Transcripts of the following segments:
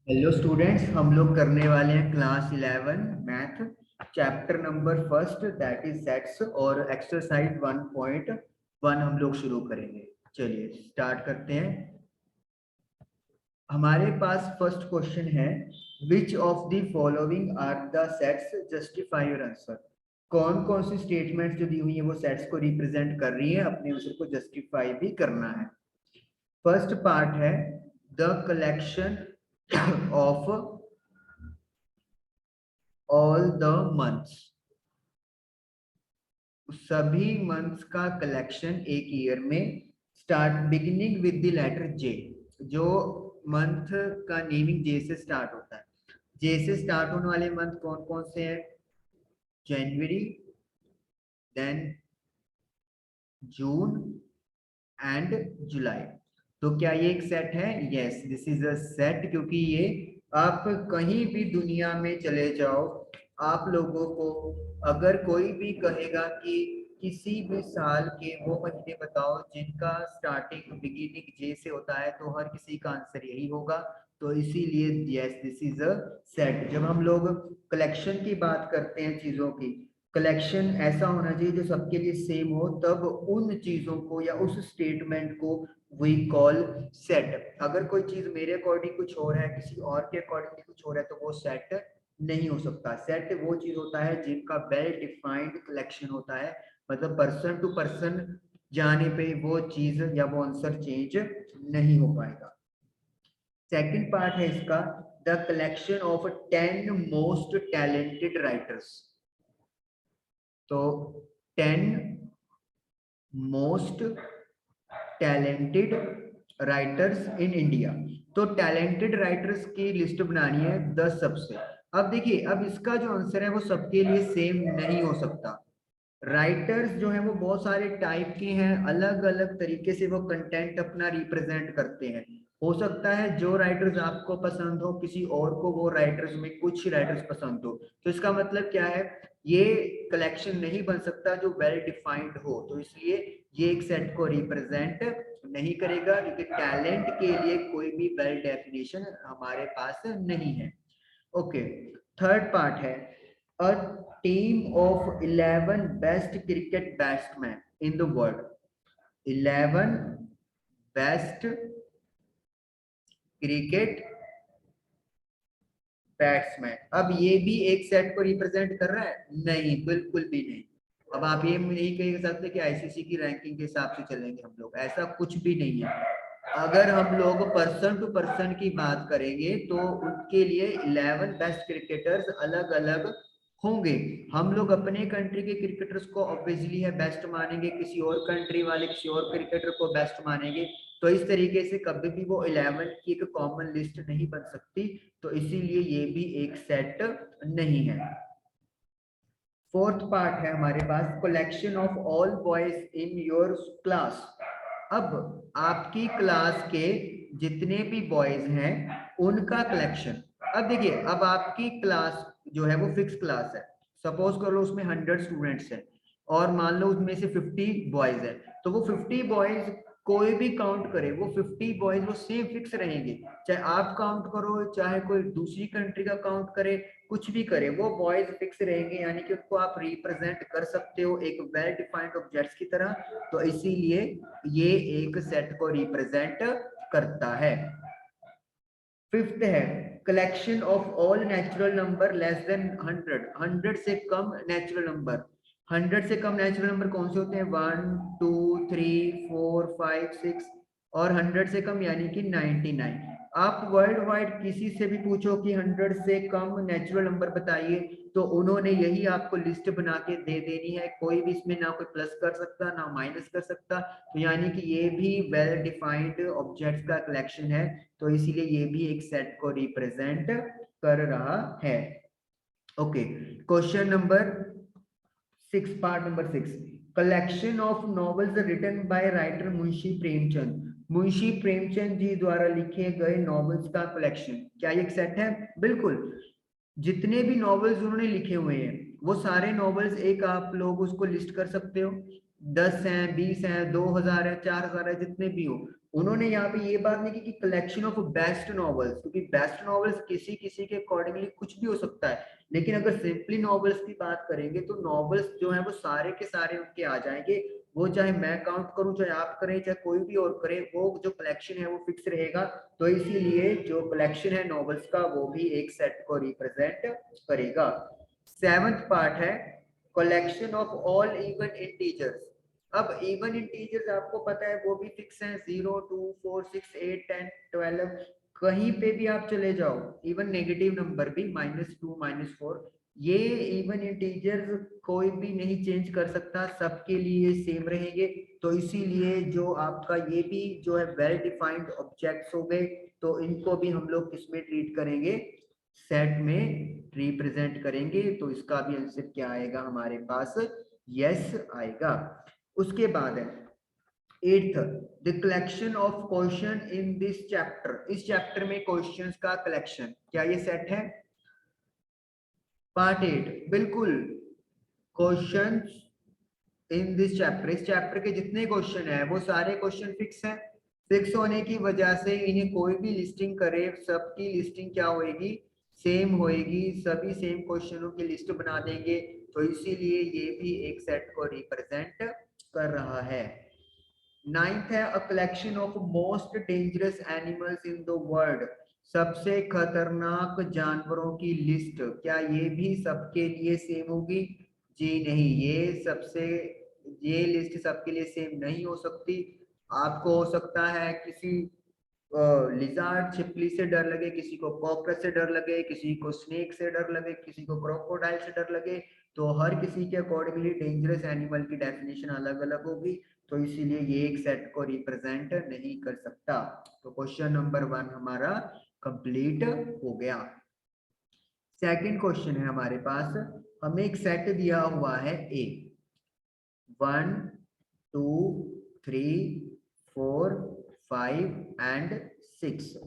Hello students, हम लोग करने वाले हैं class 11 math chapter number first that is sets और एक्सरसाइज 1.1 हम लोग शुरू करेंगे। चलिए स्टार्ट करते हैं। हमारे पास फर्स्ट क्वेश्चन है, which of the following are the sets, justify your answer. कौन कौन सी स्टेटमेंट जो दी हुई है वो सेट्स को रिप्रेजेंट कर रही है, अपने आंसर को जस्टिफाई भी करना है। फर्स्ट पार्ट है, the collection of all the months. सभी मंथ्स का कलेक्शन एक ईयर में, start beginning with the letter J. जो मंथ का नेमिंग जे से स्टार्ट होता है, जे से स्टार्ट होने वाले मंथ कौन कौन से हैं? जनवरी, देन जून एंड जुलाई। तो क्या ये एक सेट है? Yes, this is a set, क्योंकि ये आप कहीं भी दुनिया में चले जाओ, आप लोगों को अगर कोई भी कहेगा कि किसी भी साल के वो महीने बताओ जिनका स्टार्टिंग बिगिनिंग जे से होता है, तो हर किसी का आंसर यही होगा। तो इसीलिए yes, this is a set. जब हम लोग कलेक्शन की बात करते हैं चीजों की, कलेक्शन ऐसा होना चाहिए जो सबके लिए सेम हो, तब उन चीजों को या उस स्टेटमेंट को वी कॉल सेट। अगर कोई चीज मेरे अकॉर्डिंग कुछ और है, किसी और के अकॉर्डिंग कुछ और है, तो वो सेट नहीं हो सकता। सेट वो चीज होता है जिनका वेल डिफाइंड कलेक्शन होता है, मतलब पर्सन टू पर्सन जाने पे वो चीज या वो आंसर चेंज नहीं हो पाएगा। सेकंड पार्ट है इसका, the collection of 10 most talented writers. तो 10 most talented writers in India. तो टैलेंटेड राइटर्स की लिस्ट बनानी है 10 सबसे। अब देखिए, अब इसका जो आंसर है वो सबके लिए सेम नहीं हो सकता। राइटर्स जो है वो बहुत सारे टाइप के हैं, अलग अलग तरीके से वो कंटेंट अपना रिप्रेजेंट करते हैं। हो सकता है जो राइटर्स आपको पसंद हो, किसी और को वो राइटर्स में कुछ राइटर्स पसंद हो। तो इसका मतलब क्या है? ये कलेक्शन नहीं बन सकता जो वेल डिफाइंड हो, तो इसलिए ये एक सेट को रिप्रेजेंट नहीं करेगा, क्योंकि टैलेंट के लिए कोई भी वेल डेफिनेशन हमारे पास नहीं है। ओके, थर्ड पार्ट है, a team of 11 best cricket batsman in the world. 11 best cricket batsman. अब ये भी एक सेट को रिप्रेजेंट कर रहा है? नहीं, बिल्कुल भी नहीं। अब आप ये नहीं कह सकते कि आईसीसी की रैंकिंग के हिसाब से चलेंगे हम लोग, ऐसा कुछ भी नहीं है। अगर हम लोग पर्सन टू पर्सन की बात करेंगे तो उनके लिए 11 बेस्ट क्रिकेटर्स अलग अलग होंगे। हम लोग अपने कंट्री के क्रिकेटर्स को ऑब्वियसली है बेस्ट मानेंगे, किसी और कंट्री वाले किसी और क्रिकेटर को बेस्ट मानेंगे। तो इस तरीके से कभी भी वो 11 की एक कॉमन लिस्ट नहीं बन सकती, तो इसीलिए ये भी एक सेट नहीं है। फोर्थ पार्ट है हमारे पास, collection of all boys in your class. अब आपकी क्लास के जितने भी बॉयज हैं उनका कलेक्शन। अब देखिए, अब आपकी क्लास जो है वो फिक्स क्लास है। सपोज कर लो उसमें 100 स्टूडेंट्स हैं और मान लो उसमें से 50 बॉयज है, तो वो 50 बॉयज कोई भी काउंट करे, वो 50 बॉयज वो सेम फिक्स रहेंगे। चाहे आप काउंट करो, चाहे कोई दूसरी कंट्री का काउंट करे, कुछ भी करे, वो बॉयज फिक्स रहेंगे, यानी कि उनको आप रिप्रेजेंट कर सकते हो एक वेल डिफाइंड ऑब्जेक्ट्स की तरह। तो इसीलिए ये एक सेट को रिप्रेजेंट करता है। फिफ्थ है, collection of all natural number less than 100। 100 से कम नेचुरल नंबर। 100 से कम नेचुरल नंबर कौन से होते हैं? 1 2 3 4 5 6, और 100 से कम यानी कि 99। आप वर्ल्ड वाइड किसी से भी पूछो कि 100 से कम नेचुरल नंबर बताइए, तो उन्होंने यही आपको लिस्ट बना के दे देनी है। कोई भी इसमें ना कोई प्लस कर सकता ना माइनस कर सकता, तो यानी कि ये भी वेल डिफाइंड ऑब्जेक्ट्स का कलेक्शन है, तो इसीलिए ये भी एक सेट को रिप्रेजेंट कर रहा है। Okay, question number 6, part number 6, collection of novels written by writer Munshi Premchand. Munshi Premchand ji द्वारा लिखे गए नॉवेल्स का कलेक्शन, क्या ये एक सेट है? बिल्कुल। जितने भी नॉवेल्स उन्होंने लिखे हुए हैं वो सारे नॉवेल्स एक आप लोग उसको लिस्ट कर सकते हो। 10 हैं, 20 हैं, 2000 है, 4000 है, जितने भी हो, उन्होंने यहाँ पे ये बात नहीं की कि कलेक्शन ऑफ बेस्ट नॉवेल्स, क्योंकि बेस्ट नॉवेल्स किसी किसी के अकॉर्डिंगली कुछ भी हो सकता है, लेकिन अगर सिंपली नॉवेल्स की बात करेंगे तो नॉवेल्स जो है वो सारे के सारे उनके आ जाएंगे। वो चाहे मैं काउंट करूं, चाहे आप करें, चाहे कोई भी और करे, वो जो कलेक्शन है वो फिक्स रहेगा। तो इसीलिए जो कलेक्शन है नॉवेल्स का वो भी एक सेट को रिप्रेजेंट करेगा। 7th पार्ट है collection of all even integers. अब इवन इंटीजर्स आपको पता है वो भी फिक्स हैं, 0 2 4 6 8 10 12, कहीं पे भी आप चले जाओ, इवन नेगेटिव नंबर भी -2 -4, ये इवन इंटीजर्स कोई भी नहीं चेंज कर सकता, सबके लिए सेम रहेंगे। तो इसीलिए जो आपका ये भी जो है वेल डिफाइंड ऑब्जेक्ट्स हो गए, तो इनको भी हम लोग किसमें ट्रीट करेंगे, सेट में रिप्रेजेंट करेंगे। तो इसका भी आंसर क्या आएगा हमारे पास, यस आएगा। उसके बाद है 8th the collection of question in this chapter. इस चैप्टर में क्वेश्चंस का कलेक्शन, क्या ये सेट है? पार्ट 8 बिल्कुल, क्वेश्चंस इन दिस चैप्टर, इस चैप्टर के जितने क्वेश्चन है वो सारे क्वेश्चन फिक्स हैं। फिक्स होने की वजह से इन्हें कोई भी लिस्टिंग करे, सबकी लिस्टिंग क्या होएगी, सेम होएगी, सभी सेम क्वेश्चनों की लिस्ट बना देंगे। तो इसीलिए ये भी एक सेट को रिप्रेजेंट कर रहा है। 9th है a collection of most dangerous animals in the world. सबसे खतरनाक जानवरों की लिस्ट, क्या ये भी सबके लिए सेम होगी? जी नहीं, ये लिस्ट सबके लिए सेम नहीं हो सकती। आपको हो सकता है किसी लिजार्ड छिपकली से डर लगे, किसी को कॉकरोच से डर लगे, किसी को स्नेक से डर लगे, किसी को क्रोकोडाइल से डर लगे। तो हर किसी के अकॉर्डिंगली डेंजरस एनिमल की डेफिनेशन अलग अलग होगी। तो इसीलिए ये एक सेट को रिप्रेजेंट नहीं कर सकता। तो क्वेश्चन नंबर 1 हमारा कंप्लीट हो गया। सेकंड क्वेश्चन है हमारे पास, हमें एक सेट दिया हुआ है ए, 1 2 3 4 5 एंड 6।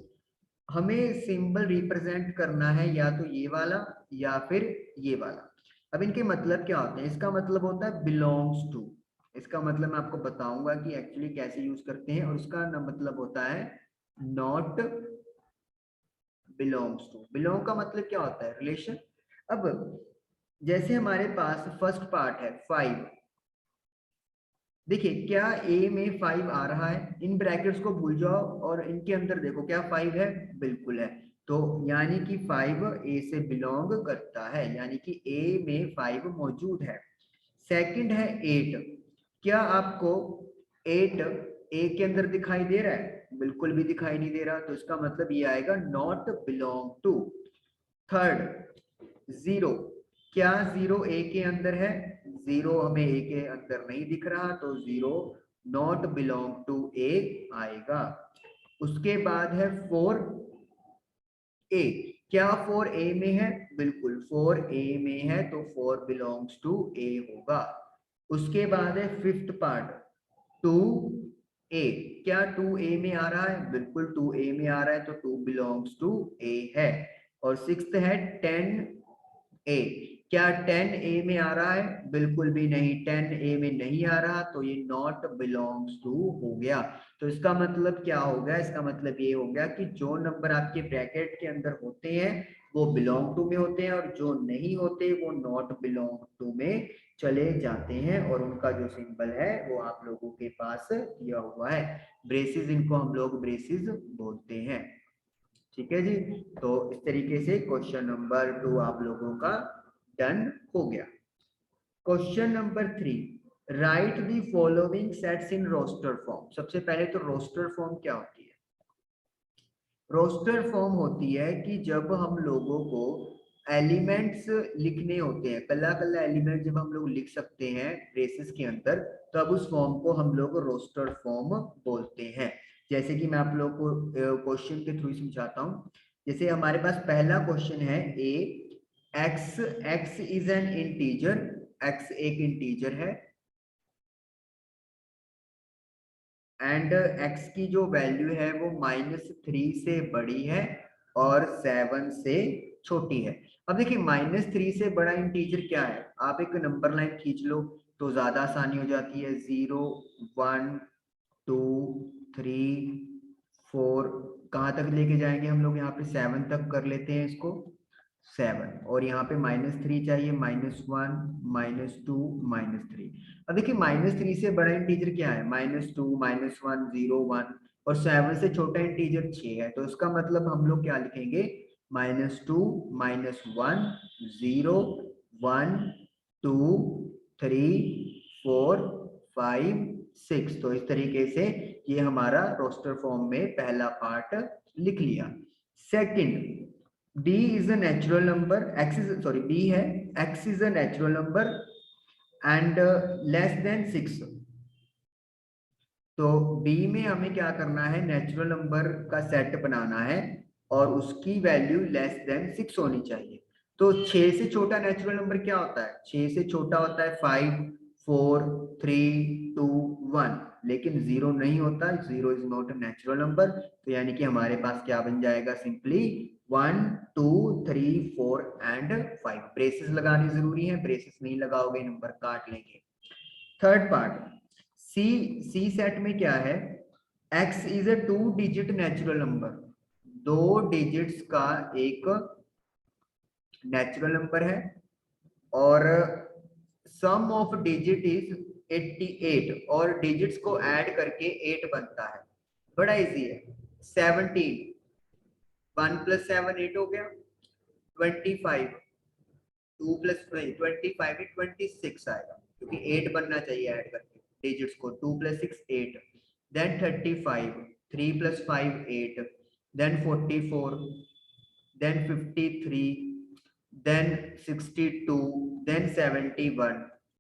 हमें सिंबल रिप्रेजेंट करना है या तो ये वाला या फिर ये वाला। अब इनके मतलब क्या होते हैं? इसका मतलब होता है बिलोंग्स टू। इसका मतलब मैं आपको बताऊंगा कि एक्चुअली कैसे यूज करते हैं। और उसका मतलब होता है नॉट बिलोंग्स टू। बिलोंग का मतलब क्या होता है? रिलेशन। अब जैसे हमारे पास फर्स्ट पार्ट है 5, देखिए क्या ए में 5 आ रहा है? इन ब्रैकेट्स को भूल जाओ और इनके अंदर देखो क्या 5 है, बिल्कुल है। तो यानी कि 5 ए से बिलोंग करता है, यानी कि ए में 5 मौजूद है। सेकंड है 8, क्या आपको 8 ए के अंदर दिखाई दे रहा है? बिल्कुल भी दिखाई नहीं दे रहा, तो इसका मतलब ये आएगा नॉट बिलोंग टू। थर्ड 0, क्या 0 ए के अंदर है? 0 हमें ए के अंदर नहीं दिख रहा, तो 0 नॉट बिलोंग टू ए आएगा। उसके बाद है 4 ए, क्या 4 ए में है? बिल्कुल 4 ए में है, तो 4 बिलोंग्स टू ए होगा। उसके बाद है फिफ्थ पार्ट 2 ए, क्या 2 ए में आ रहा है? बिल्कुल 2 ए में आ रहा है, तो 2 बिलोंग्स टू ए है। और सिक्स्थ है 10 ए, क्या 10 ए में आ रहा है? बिल्कुल भी नहीं, 10 ए में नहीं आ रहा, तो ये नॉट बिलोंग्स टू हो गया। तो इसका मतलब क्या हो गया? इसका मतलब ये हो गया कि जो नंबर आपके ब्रैकेट के अंदर होते हैं वो बिलोंग टू में होते हैं, और जो नहीं होते वो नॉट बिलोंग टू में चले जाते हैं। और उनका जो सिंबल है वो आप लोगों के पास दिया हुआ है, ब्रेसेस, इनको हम लोग ब्रेसेस बोलते हैं। ठीक है जी। तो इस तरीके से क्वेश्चन नंबर 2 आप लोगों का डन हो गया। Question number 3, write the following sets in roster form. सबसे पहले तो रोस्टर फॉर्म क्या होती है? रोस्टर फॉर्म होती है कि जब हम लोगों को एलिमेंट्स लिखने होते हैं, कल्ला कल्ला एलिमेंट जब हम लोग लिख सकते हैं ब्रेसेस के अंदर, तब उस फॉर्म को हम लोग रोस्टर फॉर्म बोलते हैं। जैसे कि मैं आप लोग को क्वेश्चन के थ्रू समझाता हूँ। जैसे हमारे पास पहला क्वेश्चन है A, X is an integer, X एक इंटीजर है, एंड एक्स की जो वैल्यू है वो -3 से बड़ी है और 7 से छोटी है। अब देखिए -3 से बड़ा इंटीजर क्या है? आप एक नंबर लाइन खींच लो तो ज्यादा आसानी हो जाती है। 0 1 2 3 4 कहाँ तक लेके जाएंगे हम लोग, यहाँ पे 7 तक कर लेते हैं इसको, 7, और यहाँ पे -3 चाहिए, -1 -2 -3। अब देखिए -3 से बड़ा इंटीजर क्या है, -2 -1 0 1, और 7 से छोटा इंटीजर 6 है, तो इसका मतलब हम लोग क्या लिखेंगे, -2 -1 0 1 2 3 4 5 6। तो इस तरीके से ये हमारा रोस्टर फॉर्म में पहला पार्ट लिख लिया। Second, D is a natural number, X is sorry B है, X is a natural number and less than 6। तो B में हमें क्या करना है, नेचुरल नंबर का सेट बनाना है और उसकी वैल्यू लेस देन 6 होनी चाहिए। तो 6 से छोटा नेचुरल नंबर क्या होता है, 6 से छोटा होता है 5 4 3 2 1, लेकिन 0 नहीं होता, 0 is not a natural number. तो यानी कि हमारे पास क्या बन जाएगा, सिंपली 1 2 3 4 एंड 5। ब्रेसेस लगाने जरूरी है, ब्रेसेस नहीं लगाओगे नंबर काट लेंगे। थर्ड पार्ट, सी सेट में क्या है, x is a 2 digit natural number, 2 digits का एक नेचुरल नंबर है, और सम ऑफ डिजिट इज 88, और डिजिट्स को ऐड करके 8 बनता है। बड़ा इजी है, 17 1 + 7 8 हो गया, 25 2 + 25 26 आएगा, क्योंकि 8 बनना चाहिए ऐड करके डिजिट्स को, 2 + 6 8, then 35 3 + 5 8, then 44, then 53, then 62, then 71,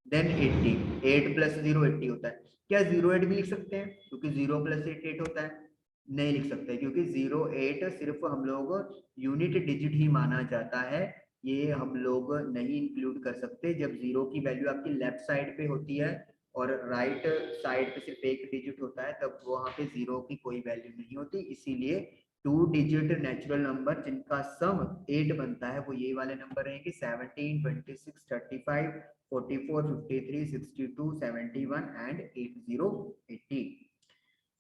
then 80। 8 + 0 80 होता है। क्या 08 भी लिख सकते हैं, क्योंकि 0 + 8 8 होता है? नहीं लिख सकते, क्योंकि 08 सिर्फ हम लोग यूनिट डिजिट ही माना जाता है, ये हम लोग नहीं इंक्लूड कर सकते। जब 0 की वैल्यू आपकी लेफ्ट साइड पे होती है और राइट साइड पे सिर्फ एक डिजिट होता है, तब वहां पे 0 की कोई वैल्यू नहीं होती। इसीलिए 2 डिजिट नेचुरल नंबर जिनका सम 8 बनता है वो ये वाले नंबर रहेंगे, 17 26 35 44 53 62 71 एंड 80 80।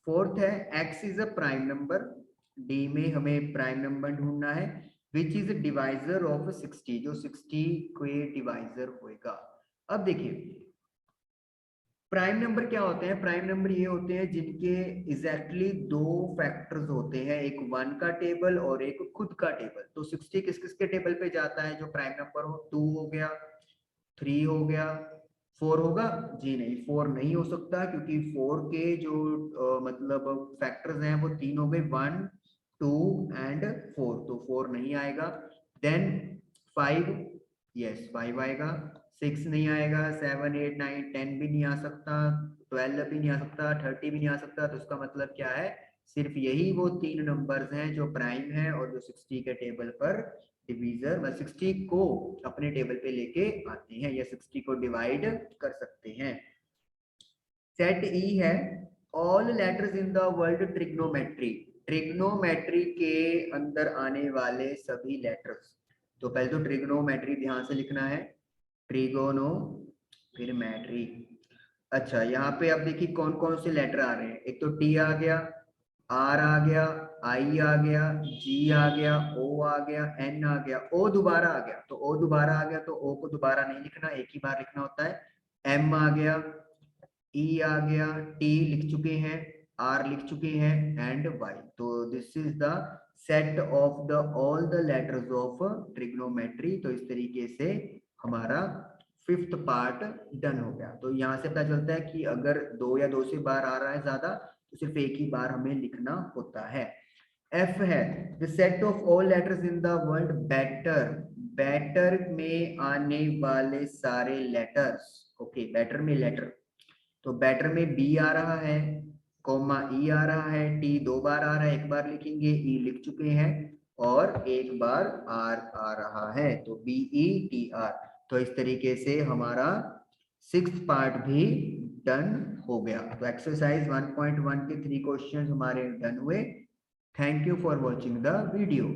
फोर्थ है x is a prime number, D में हमें प्राइम नंबर ढूंढना है, विच इज डिवाइजर ऑफ 60, जो 60 के डिवाइजर होएगा। अब देखिए प्राइम नंबर क्या होते हैं, प्राइम नंबर ये होते हैं जिनके एग्जैक्टली 2 फैक्टर्स होते हैं, एक 1 का टेबल और एक खुद का टेबल। तो 60 किस किस के टेबल पे जाता है जो प्राइम नंबर हो, 2 हो गया, 3 हो गया, 4 होगा? जी नहीं, 4 नहीं हो सकता, क्योंकि 4 के जो मतलब फैक्टर्स हैं वो 3 हो गए, 1 2 एंड 4, तो 4 नहीं आएगा। देन 5, यस 5 आएगा, 6 नहीं आएगा, 7 8 9 10 भी नहीं आ सकता, 12 भी नहीं आ सकता, 30 भी नहीं आ सकता। तो उसका मतलब क्या है, सिर्फ यही वो 3 नंबर्स हैं जो प्राइम है और जो 60 के टेबल पर डिवीजर, 60 को अपने टेबल पे लेके आते हैं या 60 को डिवाइड कर सकते हैं। सेट ई है, all letters in the world trigonometry, trigonometry के अंदर आने वाले सभी लेटर्स। तो पहले तो ट्रिग्नोमेट्री ध्यान से लिखना है, ट्रिगोनो फिर मैट्री। अच्छा यहाँ पे अब देखिए कौन कौन से लेटर आ रहे हैं, एक तो टी आ गया, आर आ गया, आई आ गया, जी आ गया, ओ आ गया, एन आ गया, ओ दोबारा आ गया। तो ओ दोबारा आ गया तो ओ को दोबारा नहीं लिखना, एक ही बार लिखना होता है। एम आ गया, ई आ गया, टी लिख चुके हैं, आर लिख चुके हैं एंड वाई। तो this is the set of the all the letters of trigonometry. तो इस तरीके से हमारा 5th पार्ट डन हो गया। तो यहाँ से पता चलता है कि अगर 2 या 2 से बार आ रहा है ज्यादा तो सिर्फ एक ही बार हमें लिखना होता है। एफ है the set of all letters in the world better, better में आने वाले सारे लेटर्स। ओके बेटर में लेटर, तो बेटर में बी आ रहा है, कोमा ई आ रहा है, टी 2 बार आ रहा है, एक बार लिखेंगे, ई लिख चुके हैं और एक बार आर आ रहा है, तो बी ई टी आर। तो इस तरीके से हमारा 6th पार्ट भी डन हो गया। तो एक्सरसाइज 1.1 के 3 क्वेश्चन हमारे डन हुए। Thank you for watching the video.